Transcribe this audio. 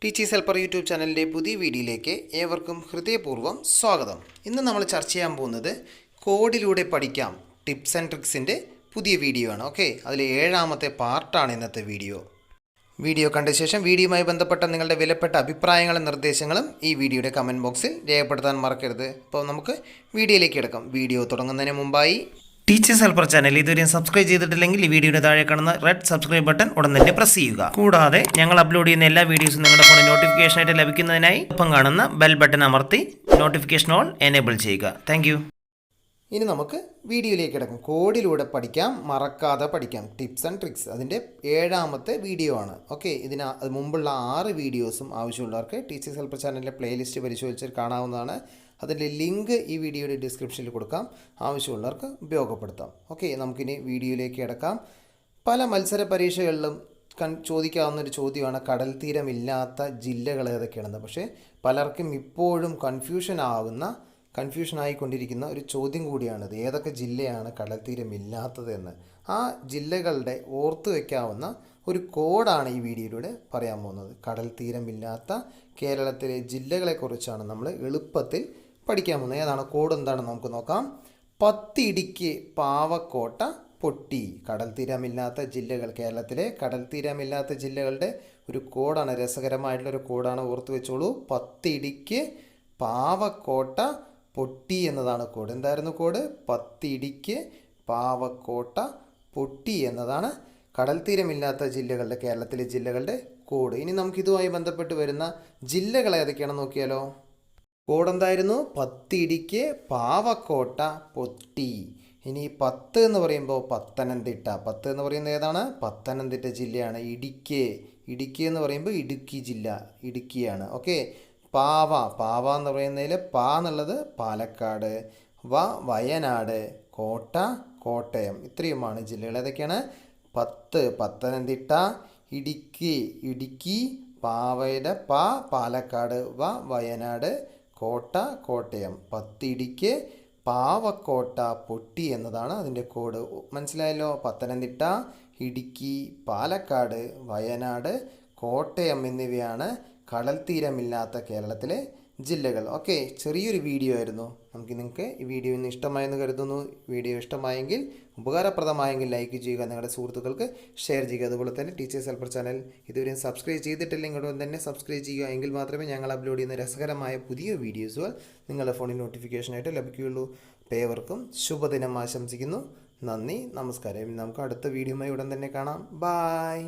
Teachers helper YouTube ചാനലിൻ്റെ പുതിയ വീഡിയോയിലേക്ക് ഏവർക്കും ഹൃദയപൂർവ്വം സ്വാഗതം. ഇന്ന് നമ്മൾ ചർച്ച ചെയ്യാൻ പോകുന്നത് കോഡിലൂടെ പഠിക്കാം ടിപ്സ് ആൻഡ് ട്രിക്സിൻ്റെ പുതിയ വീഡിയോ ആണ്. ഓക്കെ, അതിൽ 7ാമത്തെ പാർട്ടാണ് ഇന്നത്തെ വീഡിയോ കണ്ട ശേഷം വീഡിയോയുമായി ബന്ധപ്പെട്ട നിങ്ങളുടെ വിലപ്പെട്ട അഭിപ്രായങ്ങളും നിർദ്ദേശങ്ങളും ഈ വീഡിയോയുടെ കമൻറ്റ് ബോക്സിൽ രേഖപ്പെടുത്താൻ മറക്കരുത്. അപ്പോൾ നമുക്ക് വീഡിയോയിലേക്ക് കിടക്കാം. വീഡിയോ തുടങ്ങുന്നതിന് മുമ്പായി ടീച്ചേഴ്സ് ഹെൽപ്പർ ചാനൽ ഇതുവരെയും സബ്സ്ക്രൈബ് ചെയ്തിട്ടില്ലെങ്കിൽ ഈ വീഡിയോയുടെ താഴെ കാണുന്ന റെഡ് സബ്സ്ക്രൈബ് ബട്ടൺ ഉടൻ തന്നെ പ്രസ് ചെയ്യുക. കൂടാതെ ഞങ്ങൾ അപ്ലോഡ് ചെയ്യുന്ന എല്ലാ വീഡിയോസും നിങ്ങളുടെ ഫോണിൽ നോട്ടിഫിക്കേഷനായിട്ട് ലഭിക്കുന്നതിനായി ഒപ്പം കാണുന്ന ബെൽ ബട്ടൺ അമർത്തി നോട്ടിഫിക്കേഷൻ ഓൾ എനേബിൾ ചെയ്യുക. താങ്ക്. ഇനി നമുക്ക് വീഡിയോയിലേക്ക് കിടക്കാം. കോഡിലൂടെ പഠിക്കാം, മറക്കാതെ പഠിക്കാം, ടിപ്സ് ആൻഡ് ട്രിക്സ്. അതിൻ്റെ 7ാമത്തെ വീഡിയോ ആണ്. ഓക്കെ, മുമ്പുള്ള 6 വീഡിയോസും ആവശ്യമുള്ളവർക്ക് ടീച്ചേഴ്സ് ഹെൽപ്പർ ചാനലിലെ പ്ലേലിസ്റ്റ് പരിശോധിച്ച് കാണാവുന്നതാണ്. അതിൻ്റെ ലിങ്ക് ഈ വീഡിയോയുടെ ഡിസ്ക്രിപ്ഷനിൽ കൊടുക്കാം, ആവശ്യമുള്ളവർക്ക് ഉപയോഗപ്പെടുത്താം. ഓക്കെ, നമുക്കിനി വീഡിയോയിലേക്ക് കിടക്കാം. പല മത്സര പരീക്ഷകളിലും ചോദിക്കാവുന്നൊരു ചോദ്യമാണ് കടൽ തീരമില്ലാത്ത ജില്ലകൾ ഏതൊക്കെയാണെന്ന്. പക്ഷേ പലർക്കും ഇപ്പോഴും കൺഫ്യൂഷനായിക്കൊണ്ടിരിക്കുന്ന ഒരു ചോദ്യം കൂടിയാണിത്. ഏതൊക്കെ ജില്ലയാണ് കടൽ തീരമില്ലാത്തതെന്ന്. ആ ജില്ലകളുടെ ഓർത്തു വയ്ക്കാവുന്ന ഒരു കോഡാണ് ഈ വീഡിയോയിലൂടെ പറയാൻ പോകുന്നത്. കടൽ തീരമില്ലാത്ത കേരളത്തിലെ ജില്ലകളെക്കുറിച്ചാണ് നമ്മൾ എളുപ്പത്തിൽ പഠിക്കാൻ പോകുന്നത്. ഏതാണ് കോഡ്, എന്താണെന്ന് നമുക്ക് നോക്കാം. 10 ഇടുക്കി, പാവക്കോട്ട, പൊട്ടി. കടൽ തീരമില്ലാത്ത ജില്ലകൾ, കേരളത്തിലെ കടൽ തീരമില്ലാത്ത ജില്ലകളുടെ ഒരു കോഡാണ്. രസകരമായിട്ടുള്ളൊരു കോഡാണ്, ഓർത്തു വെച്ചോളൂ. 10 ഇടുക്കി, പാവക്കോട്ട, പൊട്ടി എന്നതാണ് കോഡ്. എന്തായിരുന്നു കോഡ്? 10 ഇടുക്കി, പാവക്കോട്ട, പൊട്ടി എന്നതാണ് കടൽ തീരമില്ലാത്ത ജില്ലകളുടെ, കേരളത്തിലെ ജില്ലകളുടെ കോഡ്. ഇനി നമുക്കിതുമായി ബന്ധപ്പെട്ട് വരുന്ന ജില്ലകൾ ഏതൊക്കെയാണെന്ന് നോക്കിയാലോ. കോഡ് എന്തായിരുന്നു? 10 ഇടുക്കി, പാവക്കോട്ട, പൊട്ടി. ഇനി 10 എന്ന് പറയുമ്പോൾ പത്തനംതിട്ട. 10 എന്ന് പറയുന്നത് ഏതാണ്? പത്തനംതിട്ട ജില്ലയാണ്. ഇടുക്കി എന്ന് പറയുമ്പോൾ ഇടുക്കി ജില്ല, ഇടുക്കിയാണ്. ഓക്കെ. പാവ എന്ന് പറയുന്നതിൽ പാ എന്നുള്ളത് പാലക്കാട്, വയനാട്, കോട്ട കോട്ടയം. ഇത്രയുമാണ് ജില്ലകൾ. ഏതൊക്കെയാണ്? 10 പത്തനംതിട്ട, ഇടുക്കി, പാവയുടെ പാലക്കാട്, വയനാട്, കോട്ട കോട്ടയം. 10 ഇടുക്കി, പാവക്കോട്ട, പൊട്ടി എന്നതാണ് അതിൻ്റെ കോഡ്. മനസ്സിലായല്ലോ? പത്തനംതിട്ട, ഇടുക്കി, പാലക്കാട്, വയനാട്, കോട്ടയം എന്നിവയാണ് കടൽ തീരമില്ലാത്ത കേരളത്തിലെ ജില്ലകൾ. ഓക്കെ, ചെറിയൊരു വീഡിയോ ആയിരുന്നു. നിങ്ങൾക്ക് ഈ വീഡിയോ ഇന്ന് ഇഷ്ടമായെന്ന് കരുതുന്നു. വീഡിയോ ഇഷ്ടമായെങ്കിൽ, ഉപകാരപ്രദമായെങ്കിൽ ലൈക്ക് ചെയ്യുക, നിങ്ങളുടെ സുഹൃത്തുക്കൾക്ക് ഷെയർ ചെയ്യുക. അതുപോലെ തന്നെ ടീച്ചേഴ്സ് ഹെൽപ്പർ ചാനൽ ഇതുവരെയും സബ്സ്ക്രൈബ് ചെയ്തിട്ടില്ലെങ്കിൽ ഉടൻ തന്നെ സബ്സ്ക്രൈബ് ചെയ്യുക. എങ്കിൽ മാത്രമേ ഞങ്ങൾ അപ്ലോഡ് ചെയ്യുന്ന രസകരമായ പുതിയ വീഡിയോസുകൾ നിങ്ങളുടെ ഫോണിൽ നോട്ടിഫിക്കേഷനായിട്ട് ലഭിക്കുകയുള്ളൂ. ഏവർക്കും ശുഭദിനം ആശംസിക്കുന്നു. നന്ദി, നമസ്കാരം. നമുക്ക് അടുത്ത വീഡിയോയുമായി ഉടൻ തന്നെ കാണാം. ബൈ.